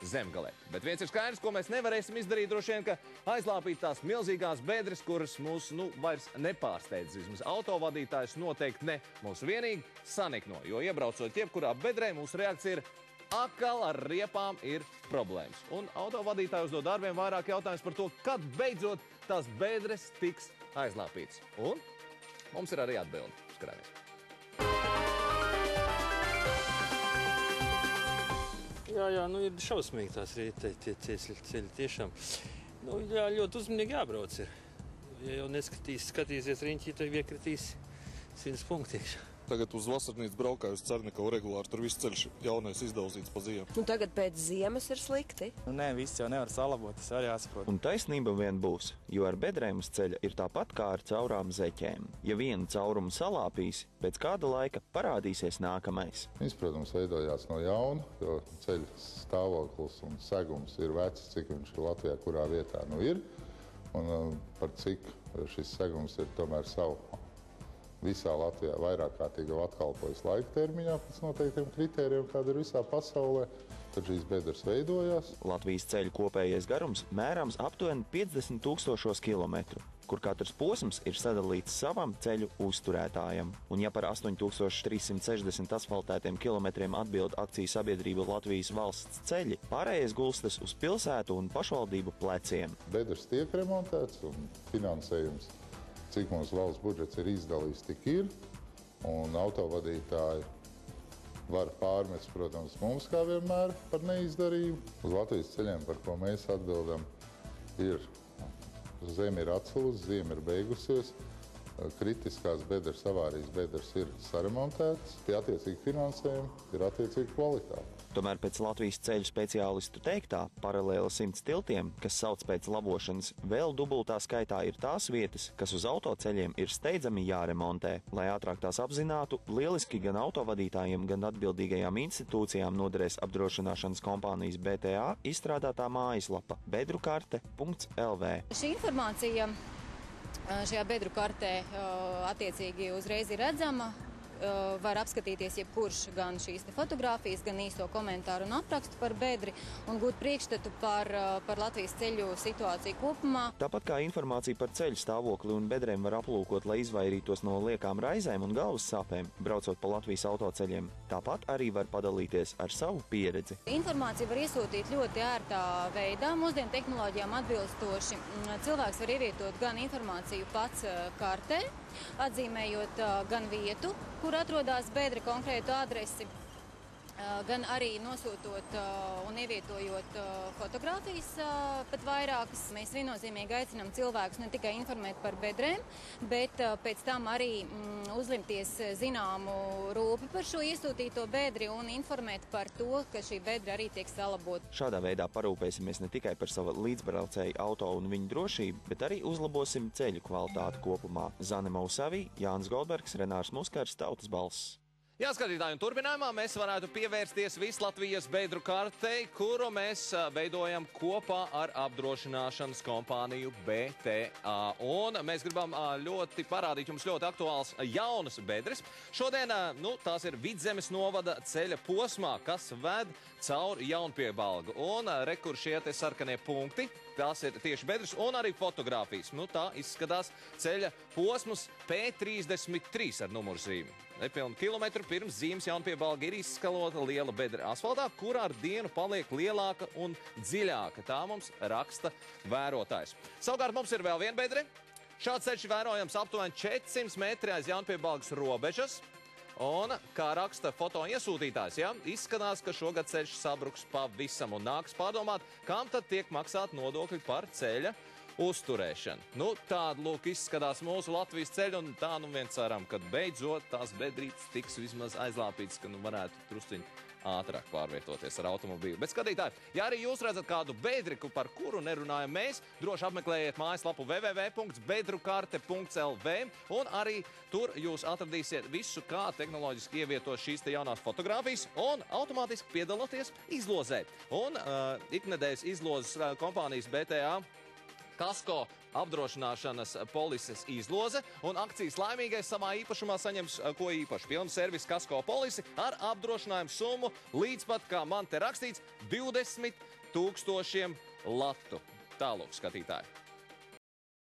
Zemgalē. Bet viens ir skaidrs, ko mēs nevarēsim izdarīt, droši vien, ka aizlāpīt tās milzīgās bedres, kuras mūs vairs nepārsteidz. Vismaz autovadītājs noteikti ne. Mūs vienīgi sanikno, jo iebraucot jebkurā bedrē, mūsu reakcija ir atkal ar riepām ir problēmas. Un autovadītāji uzdod arvien vairāk jautājums par to, kad beidzot tās bedres tiks aizlāpītas. Un mums ir arī atbildi. Skrāmies. Jā, ir šausmīgi tās ceļi tiešām. Jā, ļoti uzmanīgi jābrauc ir. Ja jau skatīsies riņķī, tad iekritīs 100 punkti. Tagad uz Vasarnīcu braukāju uz Cernikavu regulāri, tur viss ceļš jaunais izdauzīts pa ziemu. Tagad pēc ziemas ir slikti? Nē, viss jau nevar salabot, tas arī jāsaprot. Un taisnība vien būs, jo ar bedrēm uz ceļa ir tāpat kā ar caurām zeķēm. Ja vienu caurumu salāpīs, pēc kāda laika parādīsies nākamais. Viņš, protams, veidojās no jauna, jo ceļa stāvoklis un segums ir vecs, cik viņš ir Latvijā, kurā vietā ir. Un par cik šis segums ir tomēr savu. Visā Latvijā vairāk kārtīgi jau atkalpojas laika termiņā pēc noteiktiem kritērijiem, kāda ir visā pasaulē, tad šīs bedres veidojās. Latvijas ceļu kopējais garums mērāms aptuveni 50 000 kilometru, kur katrs posms ir sadalīts savam ceļu uzturētājam. Un ja par 8360 asfaltētiem kilometriem atbild akciju sabiedrība Latvijas valsts ceļi, pārējais gulstas uz pilsētu un pašvaldību pleciem. Bedres tiek remontēts un finansējums, cik mums valsts budžets ir izdalījis, tik ir. Un autovadītāji var pārmest, protams, mums kā vienmēr par neizdarību. Uz Latvijas ceļiem, par ko mēs atbildam, ir zeme ir atsalusi, ziema ir beigusies, kritiskās bedres, avārijas bedres ir saremontētas, tie attiecīgi finansējumi ir attiecīgi kvalitāte. Tomēr pēc Latvijas ceļu speciālistu teiktā, paralēli 100 tiltiem, kas sauc pēc labošanas, vēl dubultā skaitā ir tās vietas, kas uz autoceļiem ir steidzami jāremontē. Lai ātrāk tās apzinātu, lieliski gan autovadītājiem, gan atbildīgajām institūcijām noderēs apdrošināšanas kompānijas BTA izstrādātā mājaslapa bedrukarte.lv. Šī informācija šajā bedru kartē attiecīgi uzreiz ir redzama. Var apskatīties jebkurš gan šīs fotogrāfijas, gan īsto komentāru un aprakstu par bedri un gūt priekšstatu par Latvijas ceļu situāciju kopumā. Tāpat kā informāciju par ceļu stāvokli un bedrēm var aplūkot, lai izvairītos no liekām raizēm un galvas sāpēm, braucot pa Latvijas autoceļiem. Tāpat arī var padalīties ar savu pieredzi. Informāciju var iesūtīt ļoti ērtā veidā, mūsdienu tehnoloģijām atbilstoši. Cilvēks var ievietot gan informāciju pats kartē, atzīmējot gan vietu, kur atrodas bedre, konkrētu adresi, gan arī nosūtot un ievietojot fotogrāfijas pat vairākas. Mēs viennozīmīgi aicinām cilvēkus ne tikai informēt par bedrēm, bet pēc tam arī uzlimties zināmu rūpi par šo iesūtīto bedri un informēt par to, ka šī bedra arī tiek salabota. Šādā veidā parūpēsimies ne tikai par savu līdzbraucēju auto un viņu drošību, bet arī uzlabosim ceļu kvalitāti kopumā. Zane Mausavī, Jānis Goldbergs, Renārs Muskars, Tautas balss. Jā, skatītāji, un turpinājumā mēs varētu pievērsties Vislatvijas bedru kartei, kuru mēs veidojam kopā ar apdrošināšanas kompāniju BTA. Un mēs gribam ļoti parādīt jums ļoti aktuāls jaunas bedres. Šodien tās ir Vidzemes novada ceļa posmā, kas ved cauri Jaunpiebalgu. Un rekur šie te sarkanie punkti, tās ir tieši bedres un arī fotogrāfijas. Tā izskatās ceļa posms P33 ar numurzīmi. Nepilnu kilometru pirms zīmes Jaunpiebalga ir izskalota liela bedra asfaltā, kurā ar dienu paliek lielāka un dziļāka. Tā mums raksta vērotājs. Savukārt mums ir vēl viena bedre. Šāds ceļš vērojams aptuveni 400 metri aiz Jaunpiebalgas robežas. Un, kā raksta foto iesūtītājs, izskatās, ka šogad ceļš sabruks pavisam un nāks pārdomāt, kam tad tiek maksāt nodokļi par ceļa uzturēšanu. Tāda lūk izskatās mūsu Latvijas ceļu, un tā vien ceram, ka beidzot tās bedrītes tiks vismaz aizlāpītas, ka varētu trusciņi ātrāk pārvietoties ar automobīlu. Bet skatītāji, ja arī jūs redzat kādu bedri, par kuru nerunājam mēs, droši apmeklējiet mājaslapu www.bedrukarte.lv, un arī tur jūs atradīsiet visu, kā tehnoloģiski ievietot šīs te jaunās fotogrāfijas, un automātiski piedaloties izlozē. Un iknedēļas izlozes kompānijas BTA kasko apdrošināšanas polises izloze, un akcijas laimīgais savā īpašumā saņems ko īpaši pilnu servisu kasko polisi ar apdrošinājumu summu līdz pat, kā man te rakstīts, 20 000 latu. Tālūk, skatītāji.